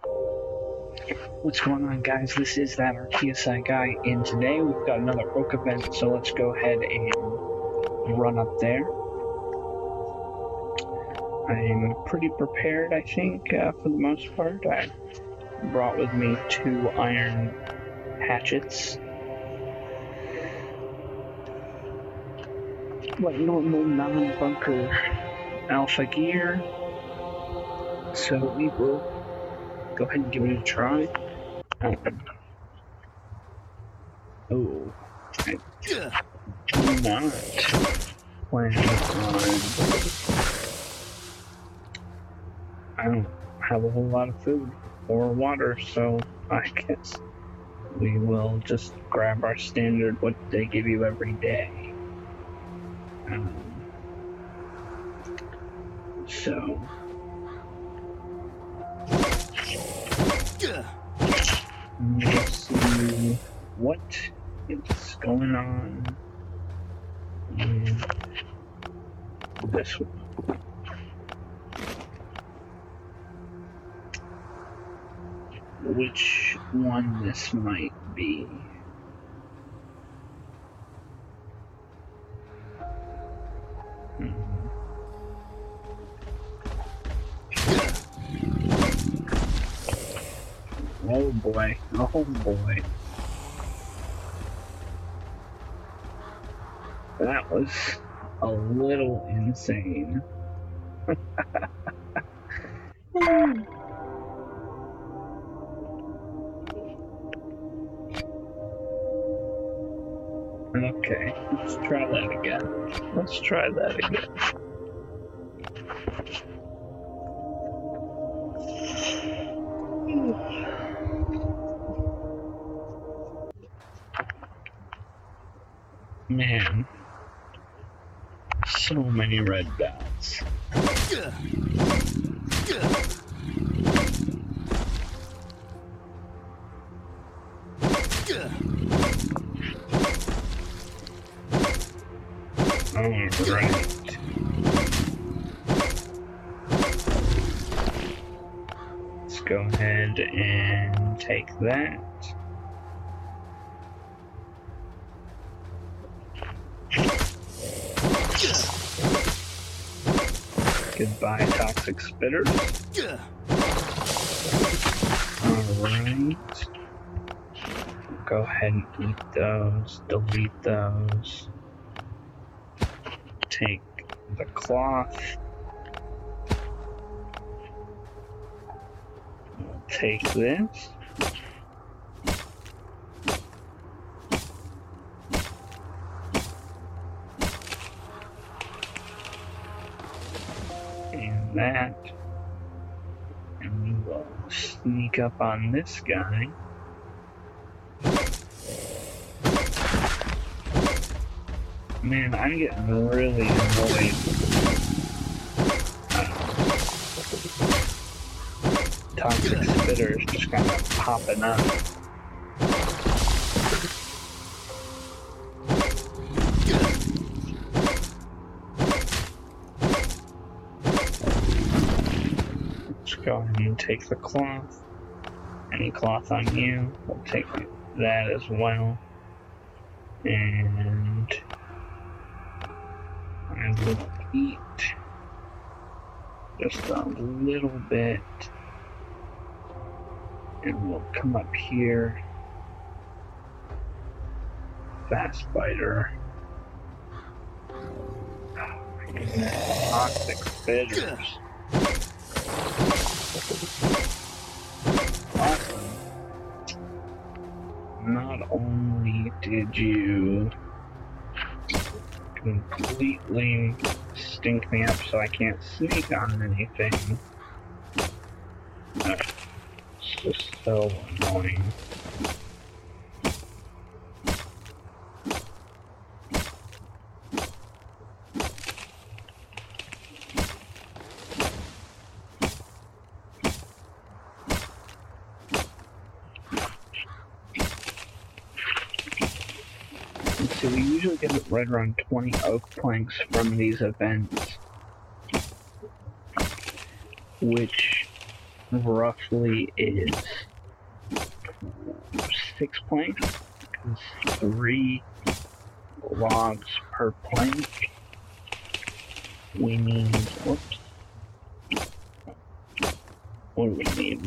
What's going on, guys? This is that RTSI guy, and today we've got another Oak event, so let's go ahead and run up there. I'm pretty prepared, I think, for the most part. I brought with me 2 iron hatchets. Like normal non-bunker alpha gear. So we will go ahead and give it a try. I do not plan on... I don't have a whole lot of food or water, so I guess we will just grab our standard what they give you every day. So let's see what is going on in this one. Which one this might be. Oh boy, oh boy. That was a little insane. Okay, let's try that again. Let's try that again. Man, so many red dots. Alright. Let's go ahead and take that. Goodbye, toxic spitters. Alright. Go ahead and eat those, delete those. Take the cloth. We'll take this. And that. And we will sneak up on this guy. Man, I'm getting really annoyed. Toxic spitters just kind of popping up. Let's go ahead and take the cloth. Any cloth on you, we'll take that as well. And I will eat just a little bit, and we'll come up here. Fast biter. Oh my goodness. Toxic spitters. Awesome. Not only did you completely stink me up so I can't sneak on anything. It's just so annoying. So we usually get right around 20 oak planks from these events, which roughly is 6 planks, 3 logs per plank. We need, whoops. What do we need?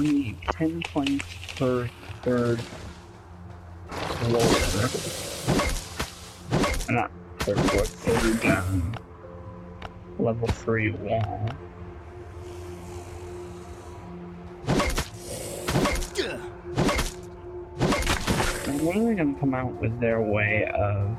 We need 10 planks per third floor. Not third floor, third level 3 wall. And when are they going to come out with their way of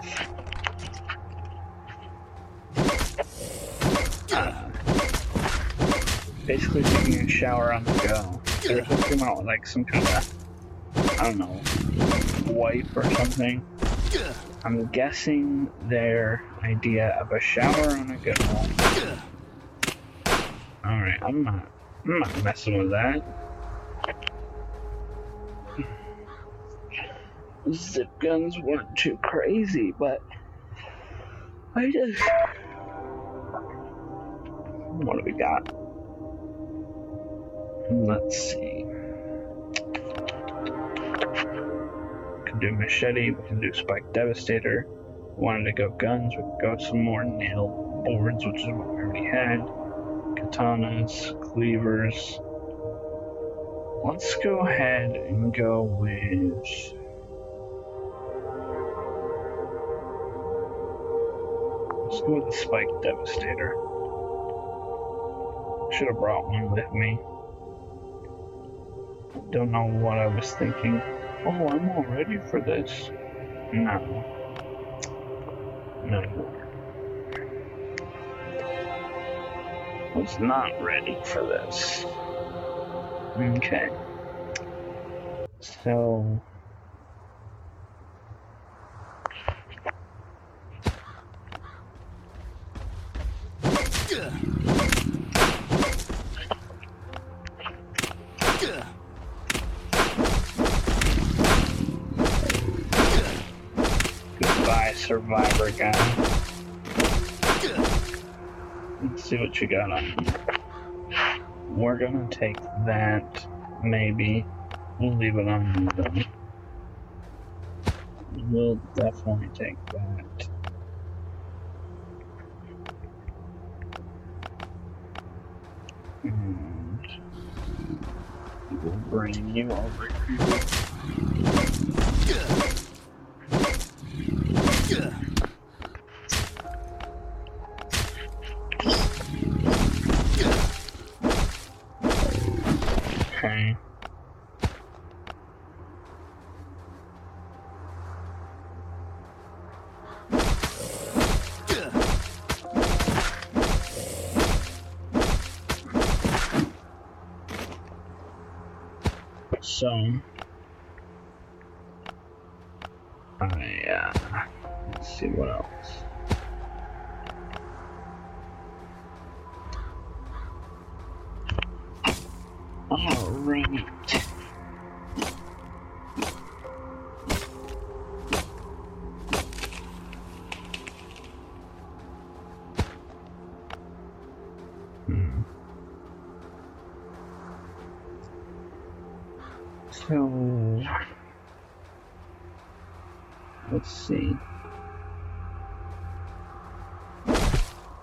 basically taking a shower on the go? They're supposed to come out with like some kind of, I don't know, wipe or something. I'm guessing their idea of a shower on a go. Alright, I'm not messing with that. Zip guns weren't too crazy, but I just... What do we got? Let's see. We can do machete, we can do spike devastator. Wanted to go guns, we could go some more nail boards, which is what we already had. Katanas, cleavers. Let's go ahead and go with... Let's go with the spike devastator. Should have brought one with me. Don't know what I was thinking. Oh, I'm all ready for this. No. No more. Was not ready for this. Okay. So... Goodbye, survivor guy. Let's see what you got on you. We're gonna take that, maybe. We'll leave it on you though. We'll definitely take that. And we'll bring you over here. Okay. So, let's see what else. Alright. So, let's see.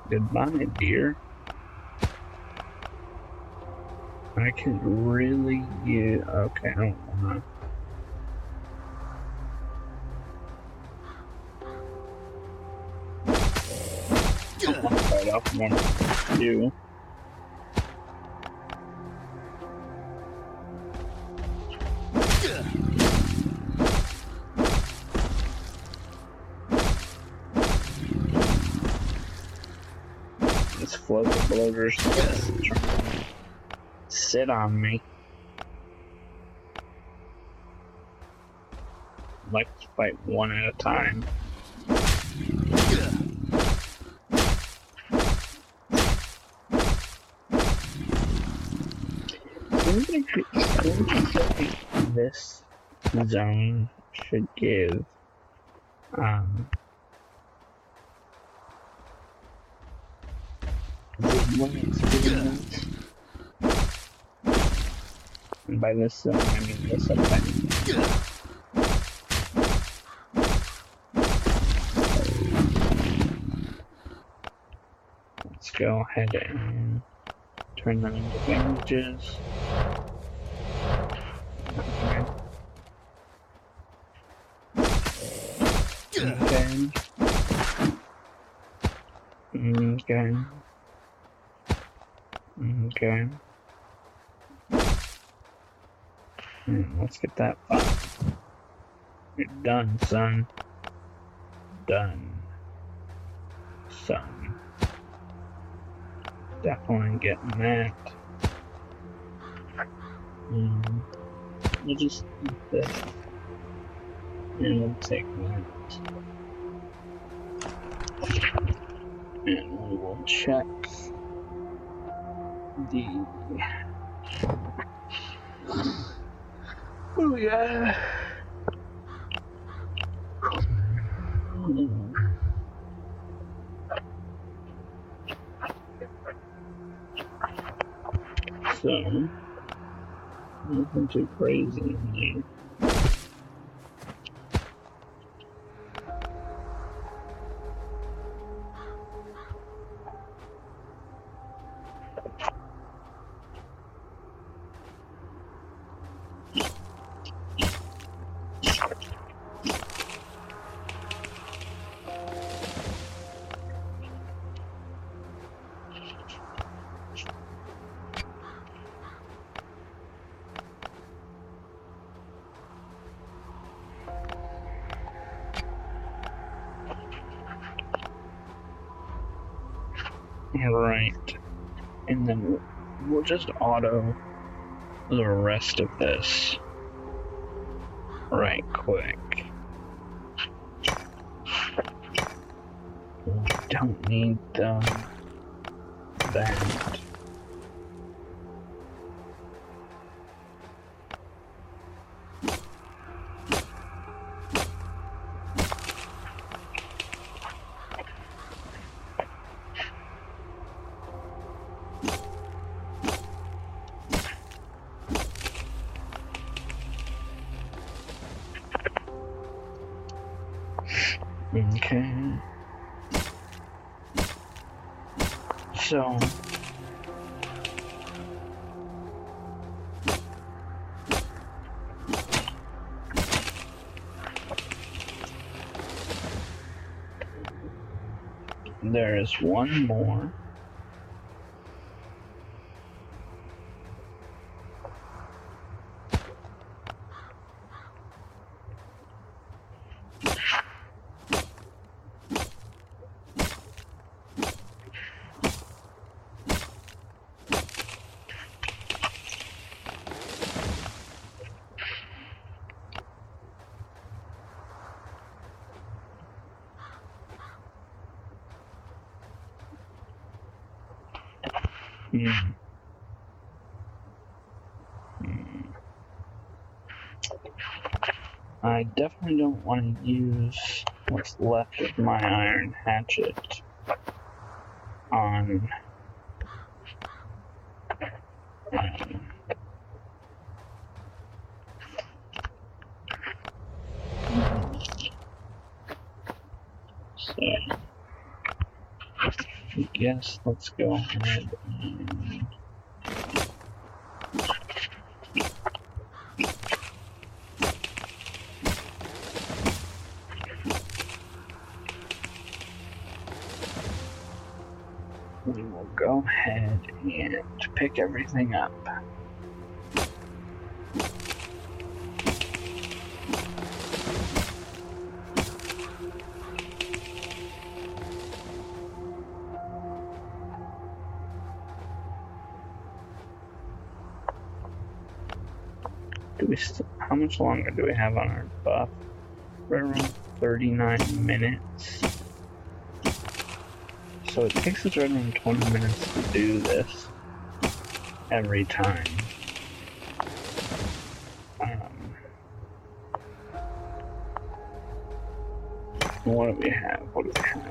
Goodbye, dear. I can really use... Okay, I don't want to fight off one of you. This float of bloaters sit on me. like to fight one at a time. This zone should give experience. And by this zone, I mean this event. Let's go ahead and turn them into bandages. Okay. Okay. Okay. Let's get that five. You're done, son. Done. Son. Definitely getting that. We'll just eat this. And we'll take that. And we will check the... Oh yeah. So, nothing too crazy in there. Right, and then we'll just auto the rest of this right quick. We don't need that. Okay. So there is one more. I definitely don't want to use what's left of my iron hatchet on so I guess let's go ahead and we will go ahead and pick everything up. How much longer do we have on our buff? right around 39 minutes. So it takes us right around 20 minutes to do this every time. What do we have? What do we have?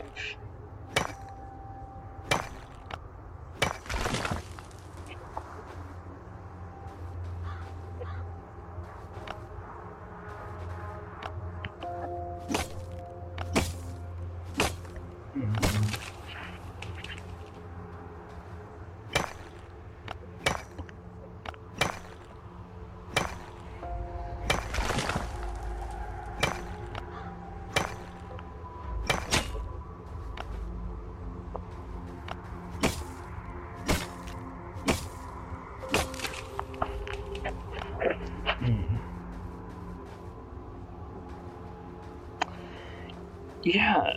Yeah,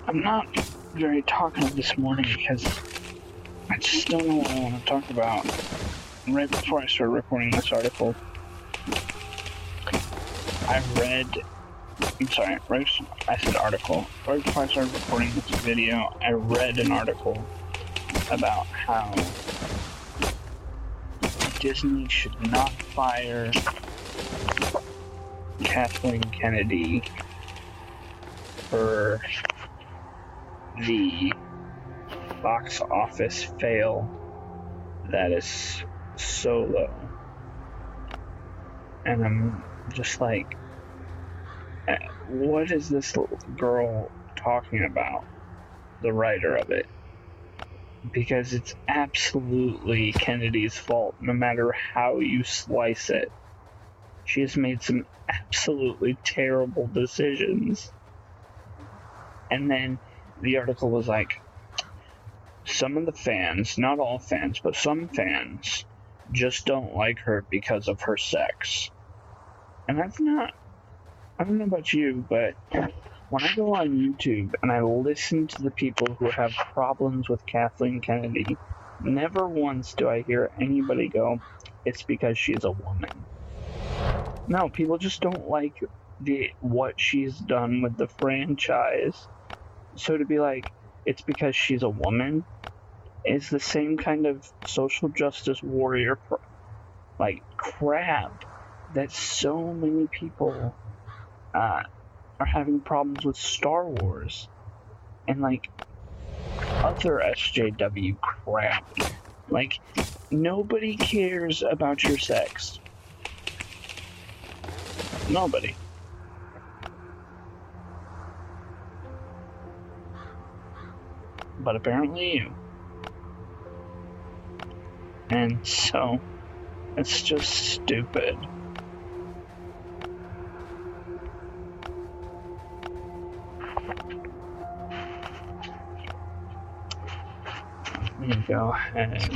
I'm not very talkative this morning because I just don't know what I want to talk about. Right before I started recording this article, I said article. Right before I started recording this video, I read an article about how Disney should not fire Kathleen Kennedy for the box office fail that is Solo. And I'm just like, what is this girl talking about? The writer of it. Because it's absolutely Kennedy's fault, no matter how you slice it. She has made some absolutely terrible decisions. And then the article was like, some of the fans, not all fans, but some fans, just don't like her because of her sex. And I don't know about you, but when I go on YouTube and I listen to the people who have problems with Kathleen Kennedy, never once do I hear anybody go, it's because she's a woman. No, people just don't like what she's done with the franchise. So to be like, it's because she's a woman, is the same kind of social justice warrior crap that so many people are having problems with Star Wars and other SJW crap. Nobody cares about your sex. Nobody. But apparently you. And so, it's just stupid. Let me go ahead.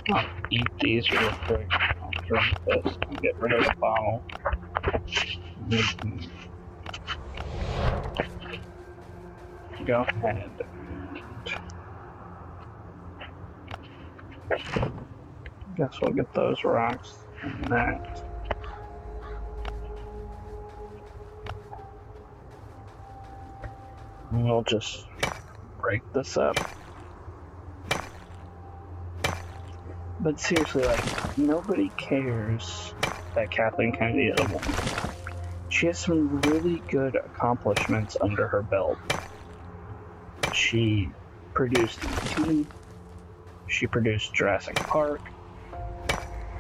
I'll eat these real quick. I'll drink this and get rid of the bottle. Go ahead. Guess we'll get those rocks and that. And we'll just break this up. But seriously, nobody cares that Kathleen Kennedy is a woman. She has some really good accomplishments under her belt. She produced E.T., she produced Jurassic Park,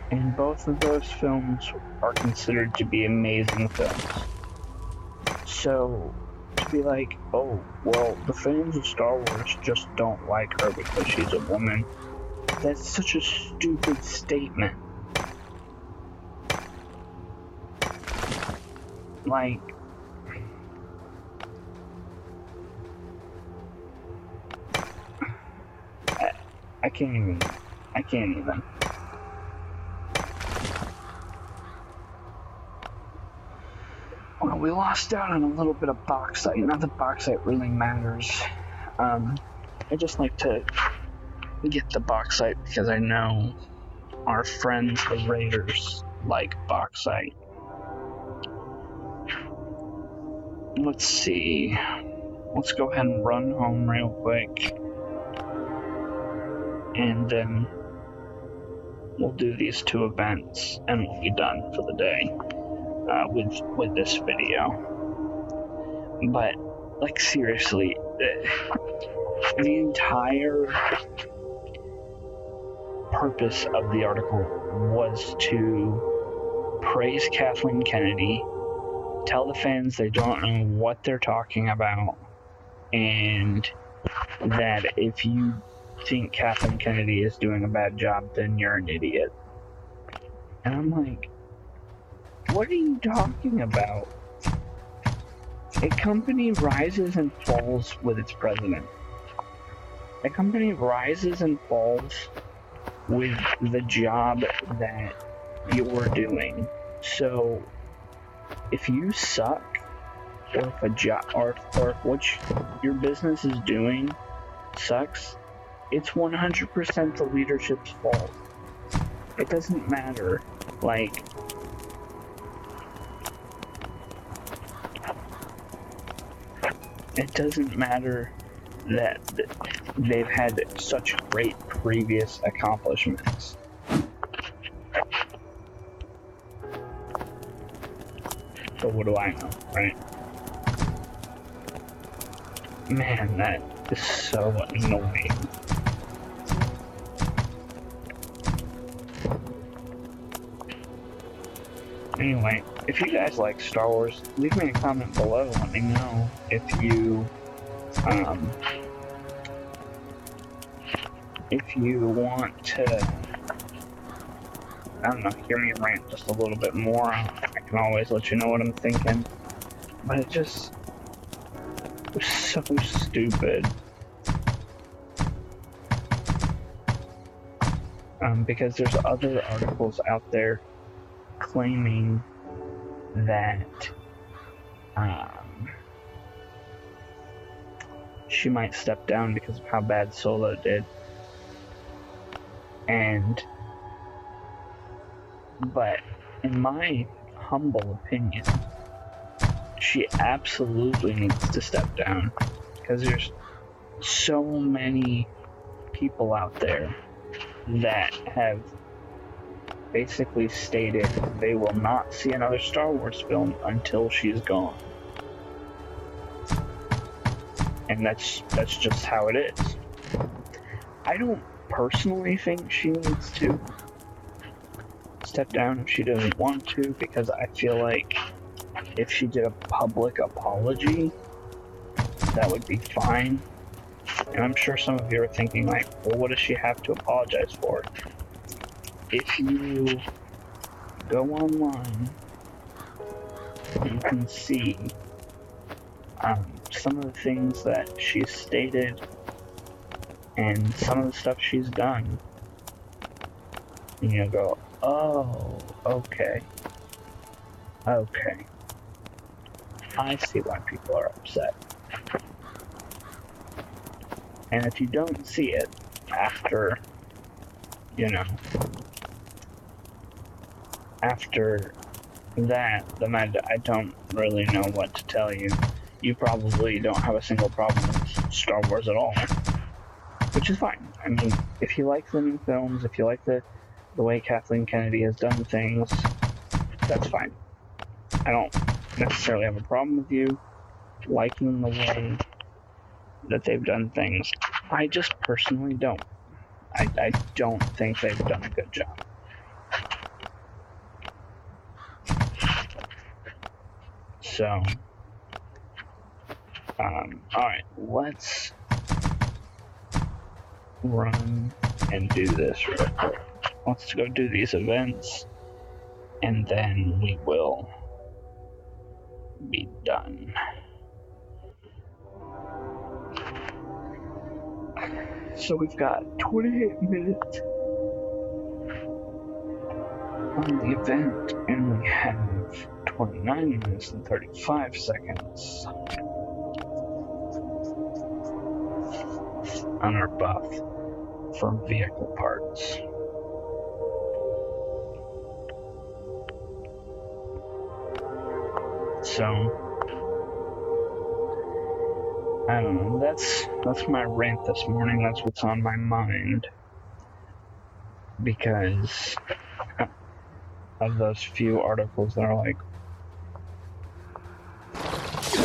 and both of those films are considered to be amazing films. So, to be like, oh, well, the fans of Star Wars just don't like her because she's a woman, that's such a stupid statement. I can't even. Well, we lost out on a little bit of bauxite. Not that bauxite really matters. I just like to get the bauxite because I know our friends, the Raiders, like bauxite. let's see. Let's go ahead and run home real quick. And then we'll do these 2 events and we'll be done for the day with this video. But, like, seriously, the entire purpose of the article was to praise Kathleen Kennedy, tell the fans they don't know what they're talking about, and that if you think Kathleen Kennedy is doing a bad job, then you're an idiot. And I'm like, what are you talking about? A company rises and falls with its president. A company rises and falls with the job that you're doing. So if you suck, or if a job, or if what your business is doing sucks, it's 100% the leadership's fault. It doesn't matter. Like, it doesn't matter that they've had such great previous accomplishments. So what do I know, right? Man, that is so annoying. Anyway, if you guys like Star Wars, leave me a comment below. Let me know if you want to, I don't know, hear me rant just a little bit more. I can always let you know what I'm thinking. But it just was so stupid. Because there's other articles out there claiming that she might step down because of how bad Solo did. But in my humble opinion, she absolutely needs to step down, because there's so many people out there that have basically stated they will not see another Star Wars film until she's gone. And that's just how it is. I don't personally think she needs to step down if she doesn't want to, because I feel like if she did a public apology, that would be fine. And I'm sure some of you are thinking, like, well, what does she have to apologize for? If you go online, you can see some of the things that she's stated and some of the stuff she's done. And you'll go, oh, okay. Okay. I see why people are upset. And if you don't see it after, after that, then I don't really know what to tell you. You probably don't have a single problem with Star Wars at all, which is fine. I mean, if you like the new films, if you like the way Kathleen Kennedy has done things, that's fine. I don't necessarily have a problem with you liking the way that they've done things. I just personally don't. I don't think they've done a good job. So, alright, let's run and do this real quick. Let's go do these events, and then we will be done. So we've got 28 minutes on the event, and we have 29 minutes and 35 seconds on our buff for vehicle parts. So I don't know. That's my rant this morning. That's what's on my mind. Because of those few articles that are like,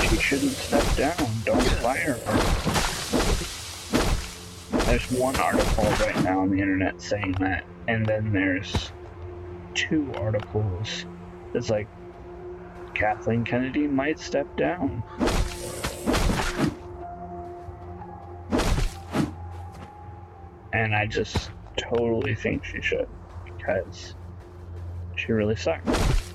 she shouldn't step down, don't fire her. There's one article right now on the internet saying that, and then there's 2 articles that's like, Kathleen Kennedy might step down. And I just totally think she should, because she really sucks.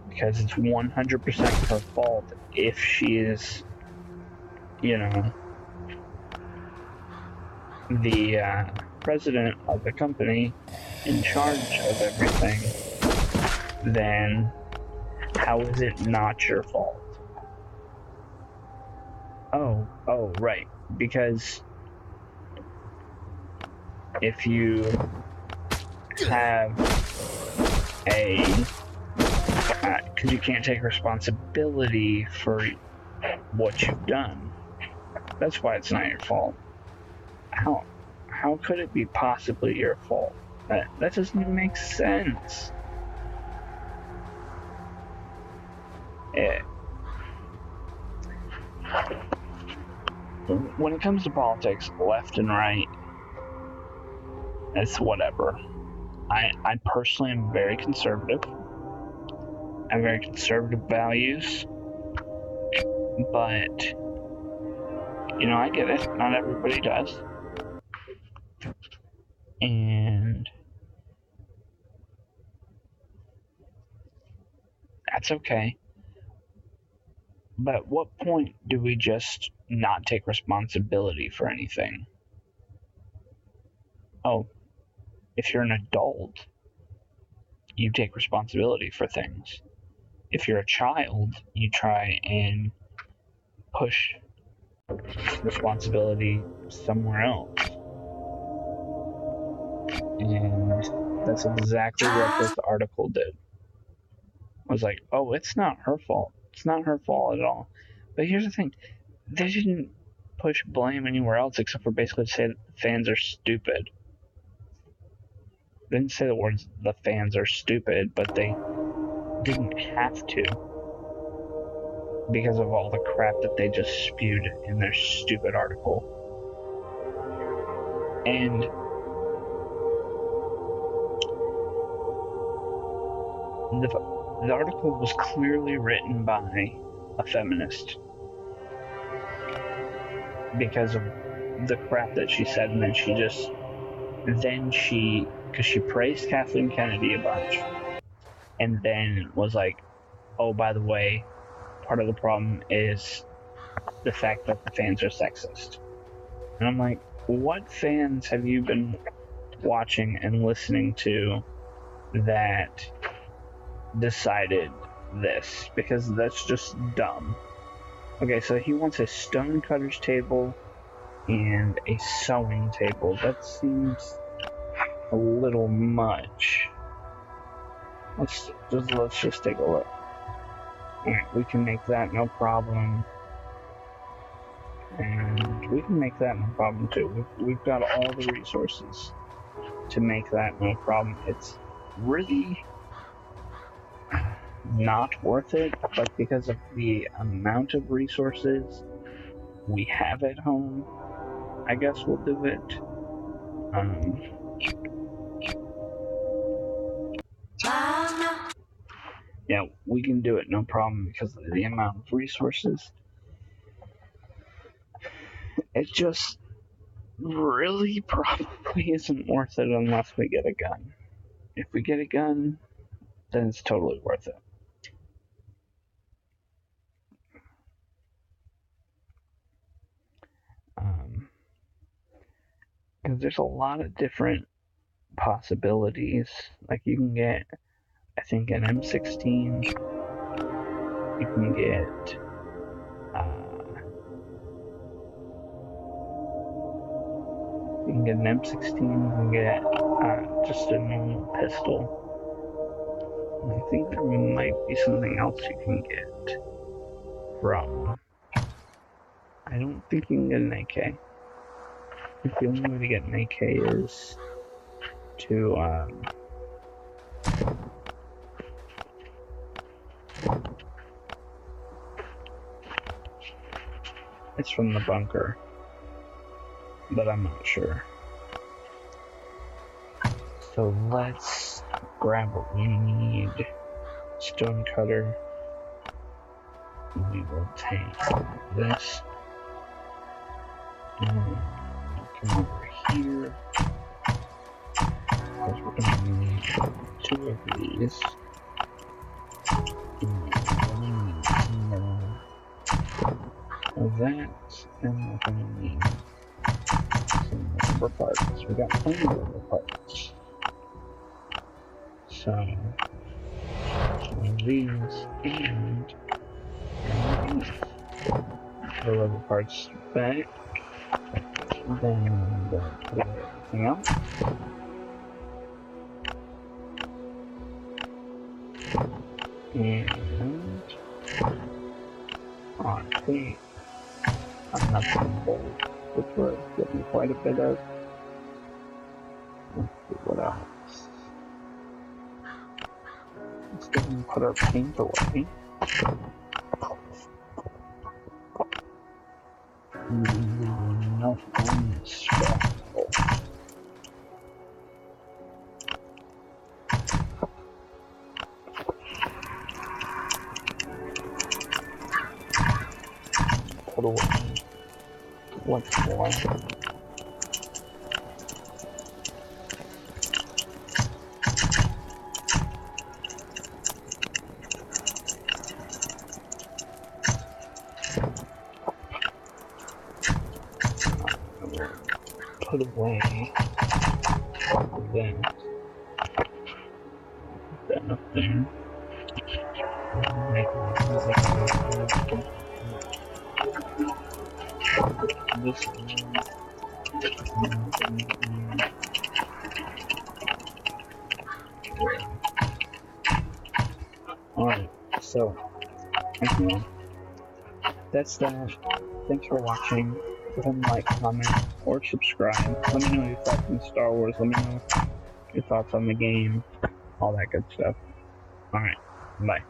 Because it's 100% her fault if she is, the president of the company in charge of everything, then how is it not your fault? Oh, right. Because if you have because you can't take responsibility for what you've done. That's why it's not your fault. How could it be possibly your fault? That doesn't even make sense. When it comes to politics, left and right, it's whatever. I personally am very conservative. I have very conservative values. But, I get it. Not everybody does. And that's okay. But at what point do we just not take responsibility for anything? Oh, if you're an adult, you take responsibility for things. If you're a child, you try and push responsibility somewhere else. And that's exactly what this article did. I was like, oh, it's not her fault. It's not her fault at all. But here's the thing. They didn't push blame anywhere else except for basically to say that the fans are stupid. They didn't say the words, the fans are stupid, but they didn't have to. Because of all the crap that they just spewed in their stupid article. And the article was clearly written by a feminist because of the crap that she said, and then because she praised Kathleen Kennedy a bunch, and then was like, oh, by the way, part of the problem is the fact that the fans are sexist. And I'm like, what fans have you been watching and listening to that decided this? Because that's just dumb. Okay, so he wants a stonecutter's table and a sewing table. That seems a little much. Let's just take a look. Alright, we can make that no problem. And we can make that no problem too. We've got all the resources to make that no problem. It's really not worth it, but because of the amount of resources we have at home, I guess we'll do it. Yeah, we can do it no problem because of the amount of resources. It just really probably isn't worth it unless we get a gun. If we get a gun, then it's totally worth it. Because there's a lot of different possibilities. Like you can get, I think, an M16. You can get an M16. You can get just a normal pistol. I think there might be something else you can get from I don't think you can get an AK. I think the only way to get an AK is to, it's from the bunker, but I'm not sure. So let's grab what we need. Stone cutter. We will take this and come over here, because we're going to need 2 of these. And we're going to need some more of that, and we're going to need some rubber parts. We got plenty of rubber parts. So, one of these, and the rubber parts back. Then we'll put everything out. And honestly, I'm not going to bold, which we're getting quite a bit of. Let's see what else. Let's go and put our paint away. Enough on this stuff. Put away what's more. Put away that up there. This alright, so that's that. Thanks for watching. Go ahead and like, comment, or subscribe. Let me know your thoughts on Star Wars. Let me know your thoughts on the game. All that good stuff. Alright, bye.